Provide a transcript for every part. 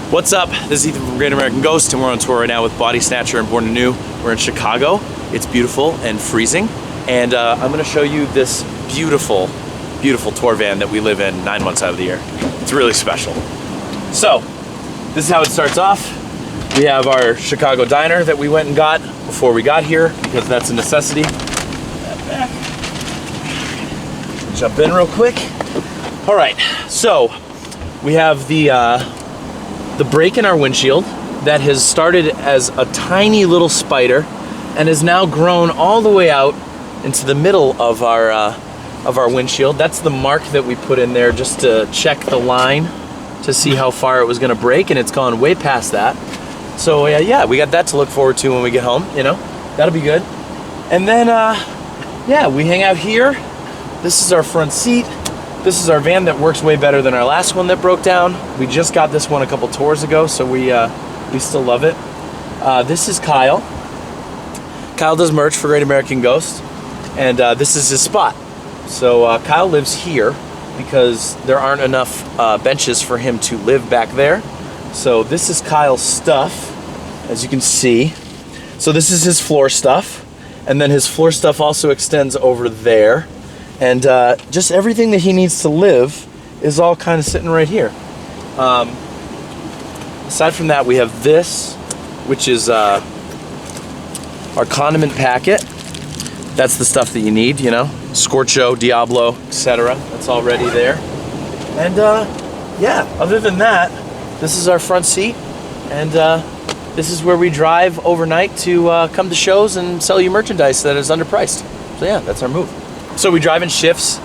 What's up? This is Ethan from Great American Ghost, and we're on tour right now with Bodysnatcher and Born Anew. We're in Chicago. It's beautiful and freezing, and I'm gonna show you this beautiful, beautiful tour van that we live in 9 months out of the year. It's really special. So, this is how it starts off. We have our Chicago diner that we went and got before we got here, because that's a necessity. Jump in real quick. All right, so we have the break in our windshield that has started as a tiny little spider and has now grown all the way out into the middle of our windshield. That's the mark that we put in there just to check the line to see how far it was gonna break, and it's gone way past that. So yeah, we got that to look forward to when we get home, you know? That'll be good. And then, yeah, we hang out here. This is our front seat. This is our van that works way better than our last one that broke down. We just got this one a couple tours ago, so we still love it. This is Kyle. Kyle does merch for Great American Ghost, and this is his spot. So Kyle lives here because there aren't enough benches for him to live back there. So this is Kyle's stuff, as you can see. So this is his floor stuff, and then his floor stuff also extends over there. And just everything that he needs to live is all kind of sitting right here. Aside from that, we have this, which is our condiment packet. That's the stuff that you need, you know, Scorcho, Diablo, etc. That's already there. And yeah, other than that, this is our front seat, and this is where we drive overnight to come to shows and sell you merchandise that is underpriced. So yeah, that's our move. So we drive in shifts,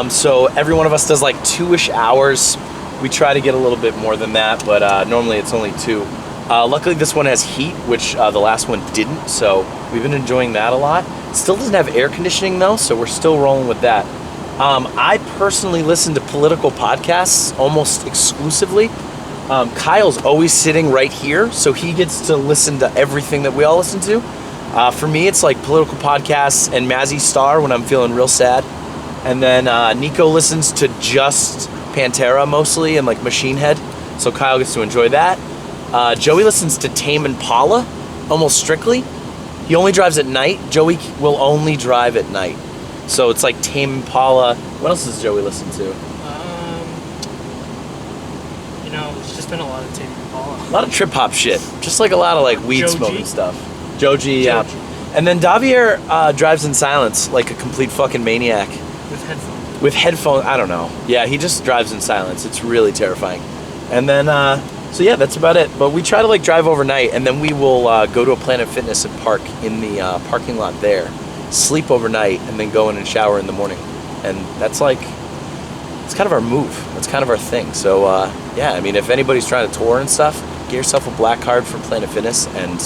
so every one of us does like 2-ish hours. We try to get a little bit more than that, but normally it's only 2. Luckily this one has heat, which the last one didn't, so we've been enjoying that a lot. Still doesn't have air conditioning though, so we're still rolling with that. I personally listen to political podcasts almost exclusively. Kyle's always sitting right here, so he gets to listen to everything that we all listen to. For me, it's like political podcasts and Mazzy Star when I'm feeling real sad. And then Nico listens to just Pantera mostly and like Machine Head. So Kyle gets to enjoy that. Joey listens to Tame Impala almost strictly. He only drives at night. Joey will only drive at night. So it's like Tame Impala. What else does Joey listen to? You know, it's just been a lot of Tame Impala. A lot of trip hop shit. Just like a lot of like weed smoking stuff. Joji, yeah. And then Davier drives in silence like a complete fucking maniac. With headphones. With headphones, I don't know. Yeah, he just drives in silence. It's really terrifying. And then, so yeah, that's about it. But we try to like drive overnight, and then we will go to a Planet Fitness and park in the parking lot there, sleep overnight, and then go in and shower in the morning. And that's like, it's kind of our move. That's kind of our thing. So yeah, I mean, if anybody's trying to tour and stuff, get yourself a black card from Planet Fitness, and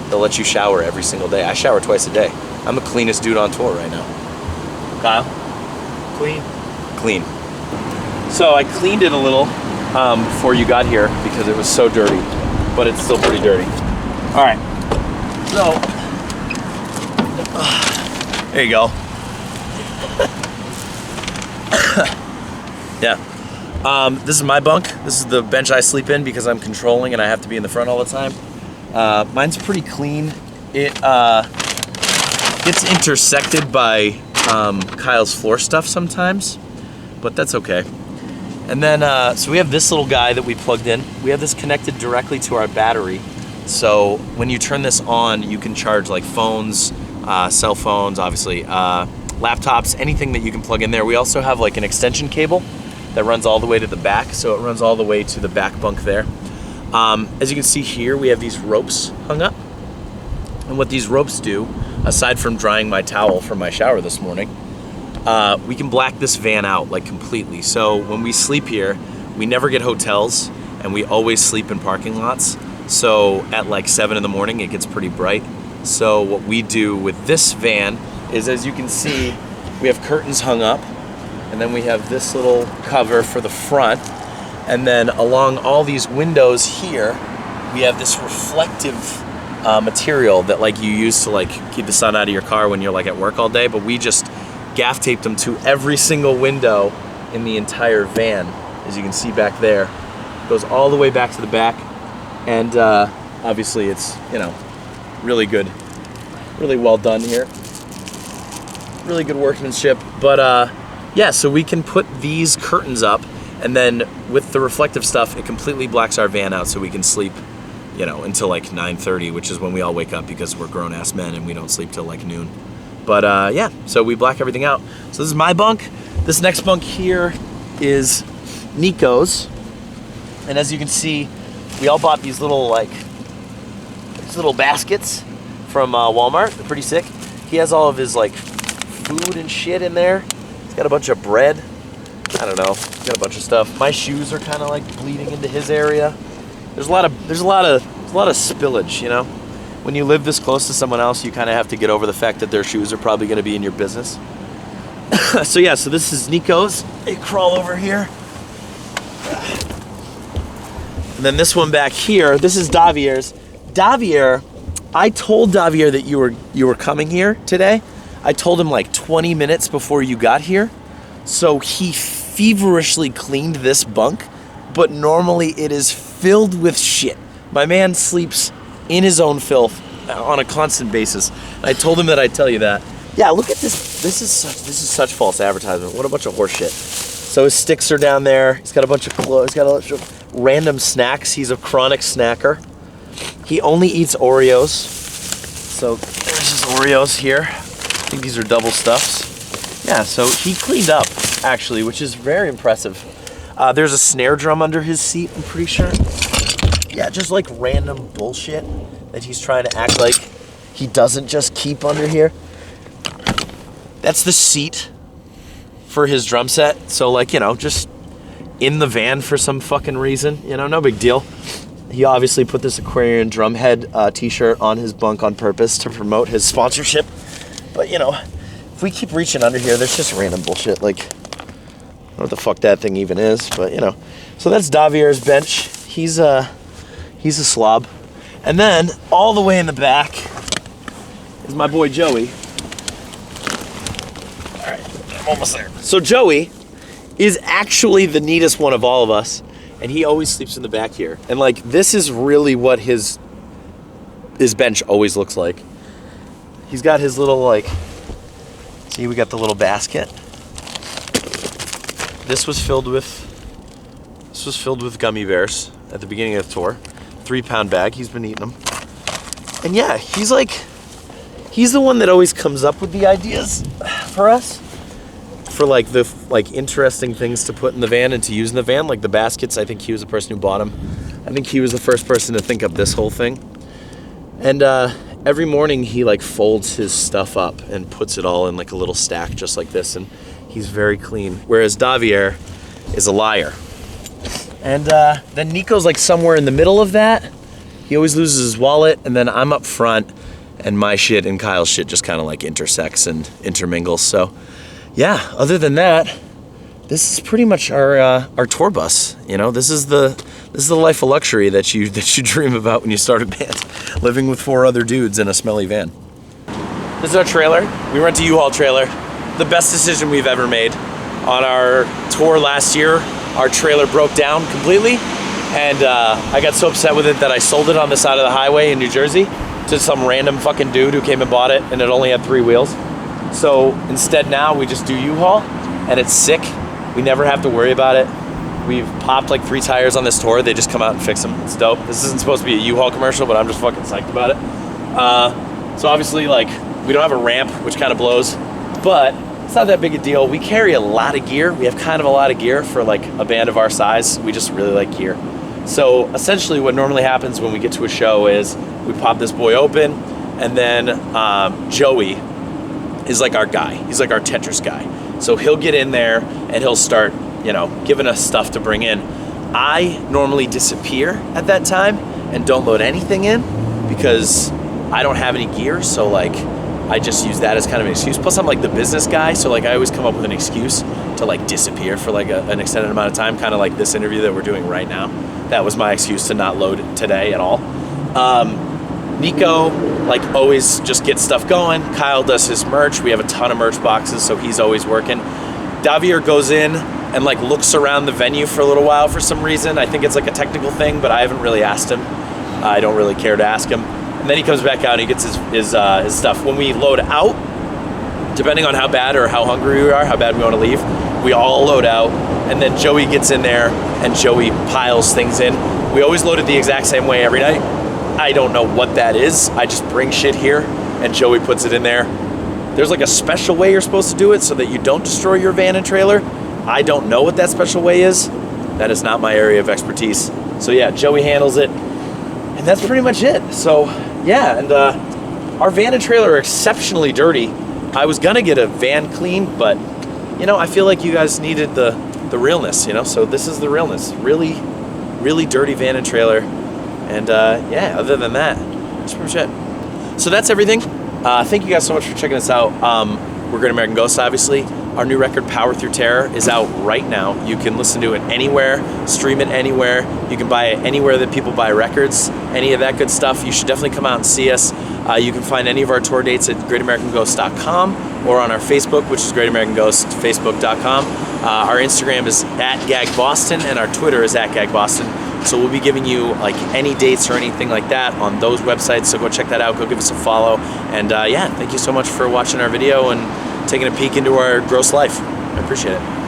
they'll let you shower every single day. I shower twice a day. I'm the cleanest dude on tour right now. Kyle? Clean. Clean. So I cleaned it a little before you got here because it was so dirty, but it's still pretty dirty. All right. So, there you go. Yeah. This is my bunk. This is the bench I sleep in because I'm controlling and I have to be in the front all the time. Mine's pretty clean. It gets intersected by Kyle's floor stuff sometimes, but that's okay. And then, so we have this little guy that we plugged in. We have this connected directly to our battery. So when you turn this on, you can charge like phones, cell phones, obviously, laptops, anything that you can plug in there. We also have like an extension cable that runs all the way to the back. So it runs all the way to the back bunk there. As you can see here, we have these ropes hung up. And what these ropes do, aside from drying my towel from my shower this morning, we can black this van out like completely. So when we sleep here, we never get hotels and we always sleep in parking lots. So at like 7 in the morning, it gets pretty bright. So what we do with this van is, as you can see, we have curtains hung up, and then we have this little cover for the front. And then along all these windows here, we have this reflective material that like you use to like keep the sun out of your car when you're like at work all day, but we just gaff taped them to every single window in the entire van, as you can see back there. goes all the way back to the back, and obviously it's, you know, really good, really well done here. Really good workmanship. But yeah, so we can put these curtains up, and then with the reflective stuff, it completely blacks our van out, so we can sleep, you know, until like 9:30, which is when we all wake up because we're grown-ass men and we don't sleep till like noon. But yeah, so we black everything out. So this is my bunk. This next bunk here is Nico's. And as you can see, we all bought these little baskets from Walmart. They're pretty sick. He has all of his like food and shit in there. He's got a bunch of bread. I don't know. He's got a bunch of stuff. My shoes are kind of like bleeding into his area. There's a lot of spillage, you know. When you live this close to someone else, you kind of have to get over the fact that their shoes are probably going to be in your business. So yeah, so this is Nico's. They crawl over here. And then this one back here, this is Davier's. Davier, I told Davier that you were coming here today. I told him like 20 minutes before you got here. So he feverishly cleaned this bunk, but normally it is filled with shit. My man sleeps in his own filth on a constant basis. I told him that I'd tell you that. Yeah, look at this. This is such false advertisement. What a bunch of horse shit. So his sticks are down there. He's got a bunch of clothes. He's got a bunch of random snacks. He's a chronic snacker. He only eats Oreos. So there's his Oreos here. I think these are double stuffs. Yeah, so he cleaned up, actually, which is very impressive. There's a snare drum under his seat, I'm pretty sure. Yeah, just like random bullshit that he's trying to act like he doesn't just keep under here. That's the seat for his drum set. So like, you know, just in the van for some fucking reason, you know, no big deal. He obviously put this Aquarian Drumhead t-shirt on his bunk on purpose to promote his sponsorship. But you know, if we keep reaching under here, there's just random bullshit. Like, I don't know what the fuck that thing even is, but you know. So that's Davier's bench. He's a slob. And then all the way in the back is my boy Joey. All right, I'm almost there. So Joey is actually the neatest one of all of us, and he always sleeps in the back here. And like, this is really what his bench always looks like. He's got his little like, see, we got the little basket. This was filled with gummy bears at the beginning of the tour. 3-pound bag. He's been eating them. And yeah, he's the one that always comes up with the ideas for us, for like the interesting things to put in the van and to use in the van, like the baskets. I think he was the person who bought them. I think he was the first person to think up this whole thing. And every morning he like folds his stuff up and puts it all in like a little stack just like this, and he's very clean. Whereas Davier is a liar. And then Nico's like somewhere in the middle of that. He always loses his wallet, and then I'm up front, and my shit and Kyle's shit just kind of like intersects and intermingles. So yeah, other than that, this is pretty much our tour bus. You know, this is the life of luxury that you dream about when you start a band, living with 4 other dudes in a smelly van. This is our trailer. We rent a U-Haul trailer. The best decision we've ever made. On our tour last year, our trailer broke down completely, and I got so upset with it that I sold it on the side of the highway in New Jersey to some random fucking dude who came and bought it, and it only had 3 wheels. So instead now we just do U-Haul, and it's sick. We never have to worry about it. We've popped like 3 tires on this tour. They just come out and fix them. It's dope. This isn't supposed to be a U-Haul commercial, but I'm just fucking psyched about it. So obviously, like, we don't have a ramp, which kind of blows, but it's not that big a deal. We carry a lot of gear. We have kind of a lot of gear for like a band of our size. We just really like gear. So essentially what normally happens when we get to a show is we pop this boy open, and then Joey is like our guy. He's like our Tetris guy. So he'll get in there and he'll start, you know, giving us stuff to bring in. I normally disappear at that time and don't load anything in because I don't have any gear. So like, I just use that as kind of an excuse. Plus I'm like the business guy, so like I always come up with an excuse to like disappear for like an extended amount of time, kind of like this interview that we're doing right now. That was my excuse to not load today at all. Nico like always just gets stuff going. Kyle does his merch. We have a ton of merch boxes, so he's always working. Davier goes in and like looks around the venue for a little while for some reason. I think it's like a technical thing, but I haven't really asked him. I don't really care to ask him. And then he comes back out and he gets his stuff. When we load out, depending on how bad or how hungry we are, how bad we want to leave, we all load out, and then Joey gets in there and Joey piles things in. We always load it the exact same way every night. I don't know what that is. I just bring shit here and Joey puts it in there. There's like a special way you're supposed to do it so that you don't destroy your van and trailer. I don't know what that special way is. That is not my area of expertise. So yeah, Joey handles it. And that's pretty much it. So yeah, and our van and trailer are exceptionally dirty. I was gonna get a van clean, but you know, I feel like you guys needed the realness, you know? So this is the realness. Really, really dirty van and trailer. And yeah, other than that, that's pretty much it. So that's everything. Thank you guys so much for checking us out. We're Great American Ghosts, obviously. Our new record, Power Through Terror, is out right now. You can listen to it anywhere, stream it anywhere. You can buy it anywhere that people buy records, any of that good stuff. You should definitely come out and see us. You can find any of our tour dates at greatamericanghost.com or on our Facebook, which is Great American Ghost, facebook.com. Our Instagram is @GagBoston and our Twitter is @GagBoston. So we'll be giving you like any dates or anything like that on those websites. So go check that out. Go give us a follow. And yeah, thank you so much for watching our video and taking a peek into our gross life. I appreciate it.